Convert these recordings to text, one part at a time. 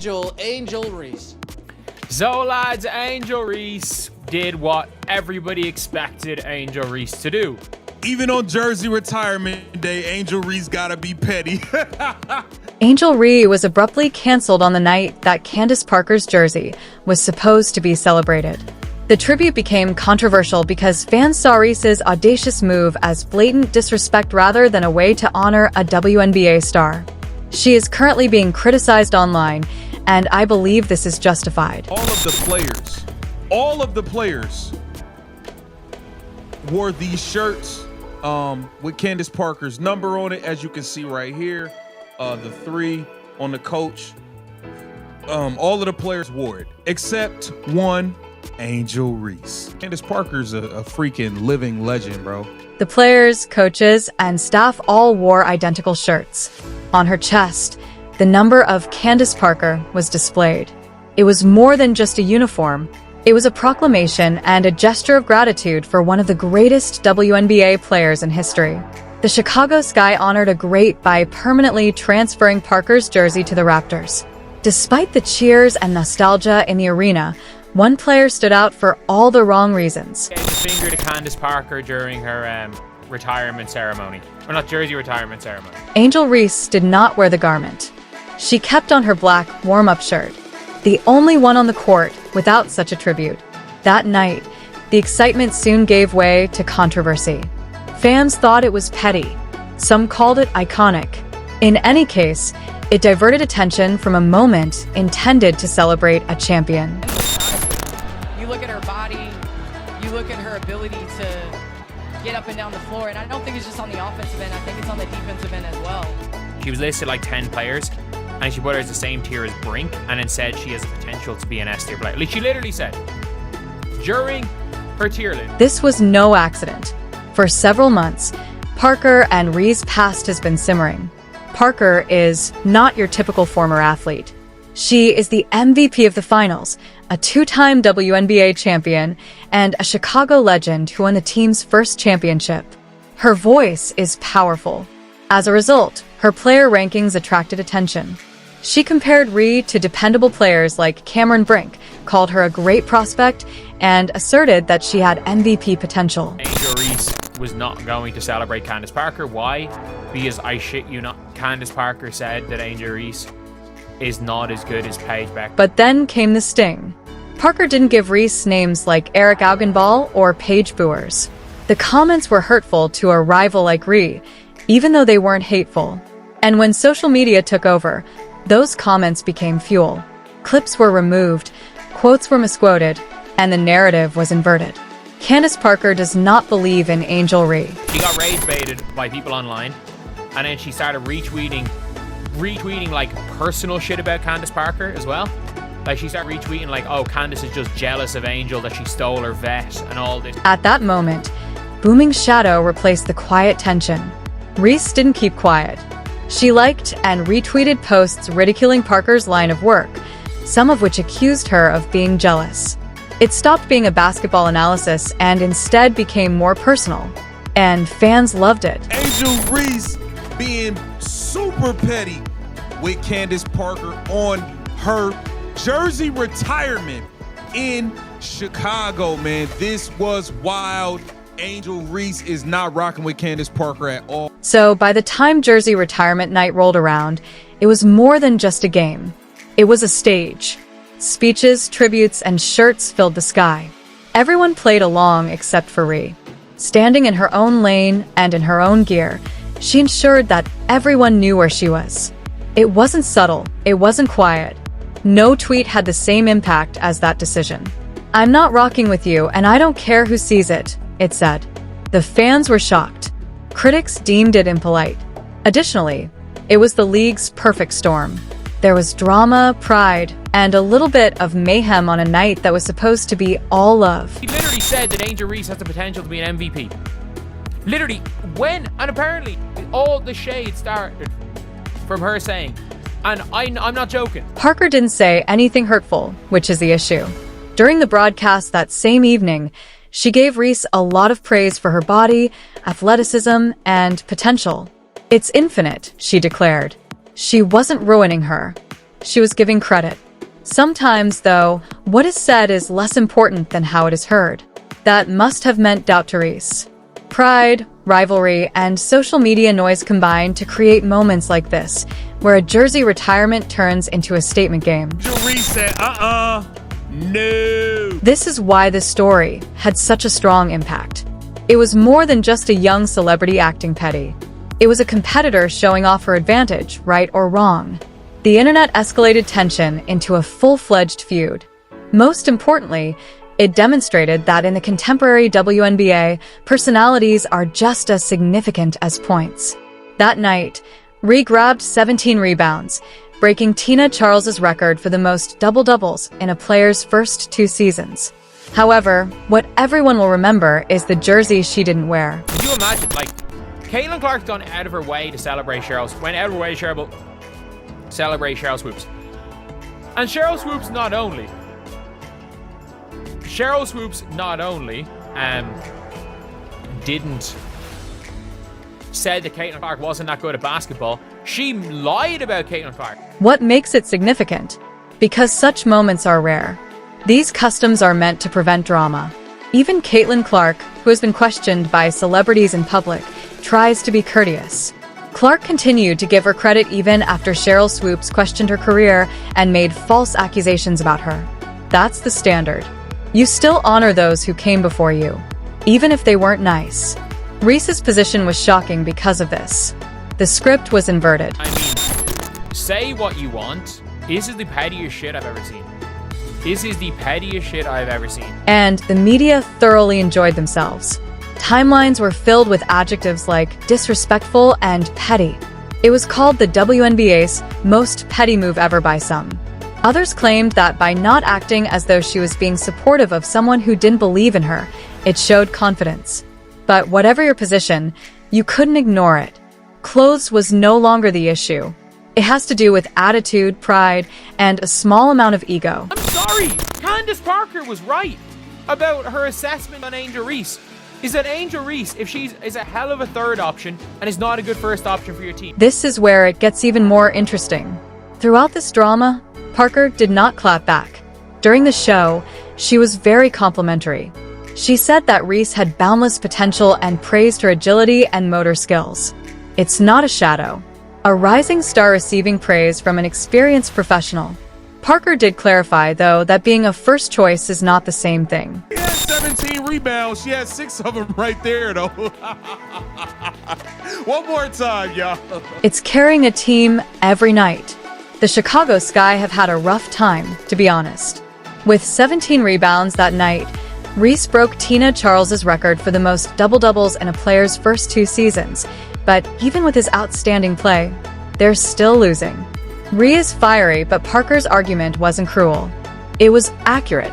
Angel Reese. So lads, Angel Reese did what everybody expected Angel Reese to do. Even on Jersey retirement day, Angel Reese gotta be petty. Angel Reese was abruptly canceled on the night that Candace Parker's jersey was supposed to be celebrated. The tribute became controversial because fans saw Reese's audacious move as blatant disrespect rather than a way to honor a WNBA star. She is currently being criticized online, and I believe this is justified. All of the players wore these shirts with Candace Parker's number on it, as you can see right here. The 3 on the coach. All of the players wore it, except one, Angel Reese. Candace Parker's a freaking living legend, bro. The players, coaches, and staff all wore identical shirts. On her chest, the number of Candace Parker was displayed. It was more than just a uniform. It was a proclamation and a gesture of gratitude for one of the greatest WNBA players in history. The Chicago Sky honored a great by permanently transferring Parker's jersey to the Raptors. Despite the cheers and nostalgia in the arena, one player stood out for all the wrong reasons. Gave the finger to Candace Parker during her retirement ceremony. Or not jersey retirement ceremony. Angel Reese did not wear the garment. She kept on her black warm-up shirt, the only one on the court without such a tribute. That night, the excitement soon gave way to controversy. Fans thought it was petty. Some called it iconic. In any case, it diverted attention from a moment intended to celebrate a champion. You look at her body, you look at her ability to get up and down the floor, and I don't think it's just on the offensive end, I think it's on the defensive end as well. She was listed like 10 players, and she put her as the same tier as Brink, and then said she has the potential to be an S tier player. Like she literally said, during her tier list. This was no accident. For several months, Parker and Reese's past has been simmering. Parker is not your typical former athlete. She is the MVP of the finals, a 2-time WNBA champion, and a Chicago legend who won the team's first championship. Her voice is powerful. As a result, her player rankings attracted attention. She compared Reese to dependable players like Cameron Brink, called her a great prospect, and asserted that she had MVP potential. Angel Reese was not going to celebrate Candace Parker. Why? Because I shit you not, Candace Parker said that Angel Reese is not as good as Paige Beck. But then came the sting. Parker didn't give Reese names like Eric Augenball or Paige Boers. The comments were hurtful to a rival like Reese, even though they weren't hateful. And when social media took over, those comments became fuel. Clips were removed, quotes were misquoted, and the narrative was inverted. Candace Parker does not believe in Angel Reese. She got rage baited by people online, and then she started retweeting like personal shit about Candace Parker as well. Like she started retweeting like, oh, Candace is just jealous of Angel that she stole her vet and all this. At that moment, booming shadow replaced the quiet tension. Reese didn't keep quiet. She liked and retweeted posts ridiculing Parker's line of work, some of which accused her of being jealous. It stopped being a basketball analysis and instead became more personal. And fans loved it. Angel Reese being super petty with Candace Parker on her jersey retirement in Chicago, man. This was wild. Angel Reese is not rocking with Candace Parker at all. So by the time jersey retirement night rolled around, it was more than just a game. It was a stage. Speeches, tributes, and shirts filled the sky. Everyone played along except for Reese. Standing in her own lane and in her own gear, she ensured that everyone knew where she was. It wasn't subtle, it wasn't quiet. No tweet had the same impact as that decision. "I'm not rocking with you, and I don't care who sees it," it said. The fans were shocked. Critics deemed it impolite. Additionally, it was the league's perfect storm. There was drama, pride, and a little bit of mayhem on a night that was supposed to be all love. He literally said that Angel Reese has the potential to be an MVP. Literally, when, and apparently, all the shade started from her saying, and I'm not joking. Parker didn't say anything hurtful, which is the issue. During the broadcast that same evening, she gave Reese a lot of praise for her body, athleticism, and potential. "It's infinite," she declared. She wasn't ruining her. She was giving credit. Sometimes, though, what is said is less important than how it is heard. That must have meant doubt to Reese. Pride, rivalry, and social media noise combine to create moments like this, where a jersey retirement turns into a statement game. Angel Reese said, no. This is why this story had such a strong impact. It was more than just a young celebrity acting petty. It was a competitor showing off her advantage, right or wrong. The internet escalated tension into a full-fledged feud. Most importantly, it demonstrated that in the contemporary WNBA, personalities are just as significant as points. That night, Ree grabbed 17 rebounds, breaking Tina Charles's record for the most double-doubles in a player's first 2 seasons. However, what everyone will remember is the jersey she didn't wear. Can you imagine, like, Caitlin Clark's gone out of her way to celebrate Cheryl's, went out of her way to celebrate Cheryl Swoops. And Cheryl Swoops not only didn't said that Caitlin Clark wasn't that good at basketball, she lied about Caitlin Clark. What makes it significant? Because such moments are rare. These customs are meant to prevent drama. Even Caitlin Clark, who has been questioned by celebrities in public, tries to be courteous. Clark continued to give her credit even after Cheryl Swoops questioned her career and made false accusations about her. That's the standard. You still honor those who came before you, even if they weren't nice. Reese's position was shocking because of this. The script was inverted. I mean, say what you want. This is the pettiest shit I've ever seen. This is the pettiest shit I've ever seen. And the media thoroughly enjoyed themselves. Timelines were filled with adjectives like disrespectful and petty. It was called the WNBA's most petty move ever by some. Others claimed that by not acting as though she was being supportive of someone who didn't believe in her, it showed confidence. But whatever your position, you couldn't ignore it. Clothes was no longer the issue. It has to do with attitude, pride, and a small amount of ego. I'm sorry, Candace Parker was right about her assessment on Angel Reese. Is that Angel Reese, if is a hell of a third option and is not a good first option for your team. This is where it gets even more interesting. Throughout this drama, Parker did not clap back. During the show, she was very complimentary. She said that Reese had boundless potential and praised her agility and motor skills. It's not a shadow. A rising star receiving praise from an experienced professional. Parker did clarify, though, that being a first choice is not the same thing. She had 17 rebounds. She had 6 of them right there, though. One more time, y'all. It's carrying a team every night. The Chicago Sky have had a rough time, to be honest. With 17 rebounds that night, Reese broke Tina Charles's record for the most double-doubles in a player's first 2 seasons. But even with his outstanding play, they're still losing. Ree is fiery, but Parker's argument wasn't cruel. It was accurate.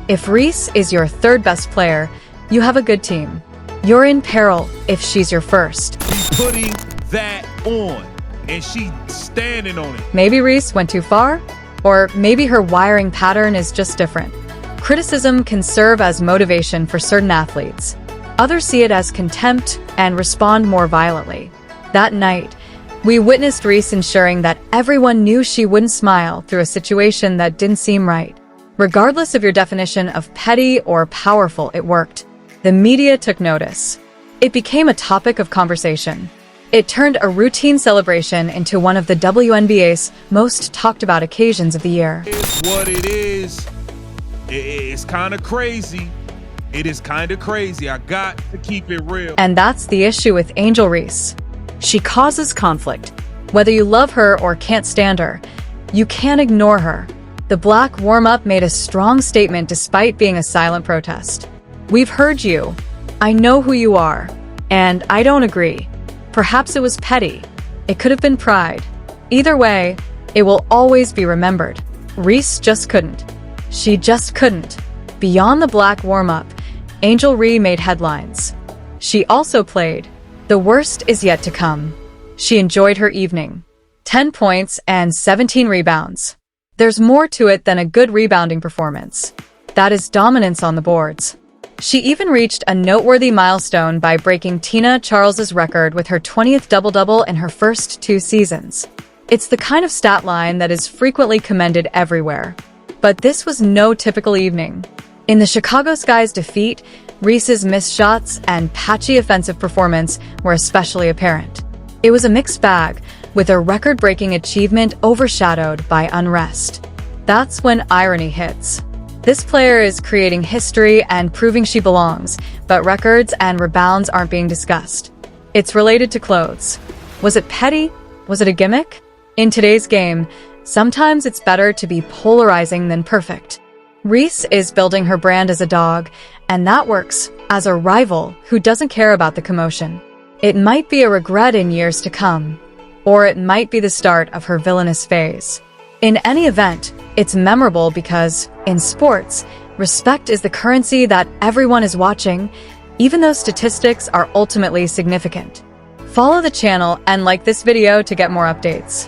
If Reese is your third best player, you have a good team. You're in peril if she's your first. She's putting that on, and she's standing on it. Maybe Reese went too far, or maybe her wiring pattern is just different. Criticism can serve as motivation for certain athletes. Others see it as contempt and respond more violently. That night, we witnessed Reese ensuring that everyone knew she wouldn't smile through a situation that didn't seem right. Regardless of your definition of petty or powerful, it worked. The media took notice. It became a topic of conversation. It turned a routine celebration into one of the WNBA's most talked about occasions of the year. It's what it is. It's kind of crazy. It is kind of crazy. I got to keep it real. And that's the issue with Angel Reese. She causes conflict. Whether you love her or can't stand her, you can't ignore her. The black warm-up made a strong statement despite being a silent protest. We've heard you. I know who you are. And I don't agree. Perhaps it was petty. It could have been pride. Either way, it will always be remembered. Reese just couldn't. She just couldn't. Beyond the black warm-up, Angel Reese made headlines. She also played. The worst is yet to come. She enjoyed her evening. 10 points and 17 rebounds. There's more to it than a good rebounding performance. That is dominance on the boards. She even reached a noteworthy milestone by breaking Tina Charles's record with her 20th double-double in her first 2 seasons. It's the kind of stat line that is frequently commended everywhere. But this was no typical evening. In the Chicago Sky's defeat, Reese's missed shots and patchy offensive performance were especially apparent. It was a mixed bag, with a record-breaking achievement overshadowed by unrest. That's when irony hits. This player is creating history and proving she belongs, but records and rebounds aren't being discussed. It's related to clothes. Was it petty? Was it a gimmick? In today's game, sometimes it's better to be polarizing than perfect. Reese is building her brand as a dog, and that works as a rival who doesn't care about the commotion. It might be a regret in years to come, or it might be the start of her villainous phase. In any event, it's memorable because, in sports, respect is the currency that everyone is watching, even though statistics are ultimately significant. Follow the channel and like this video to get more updates.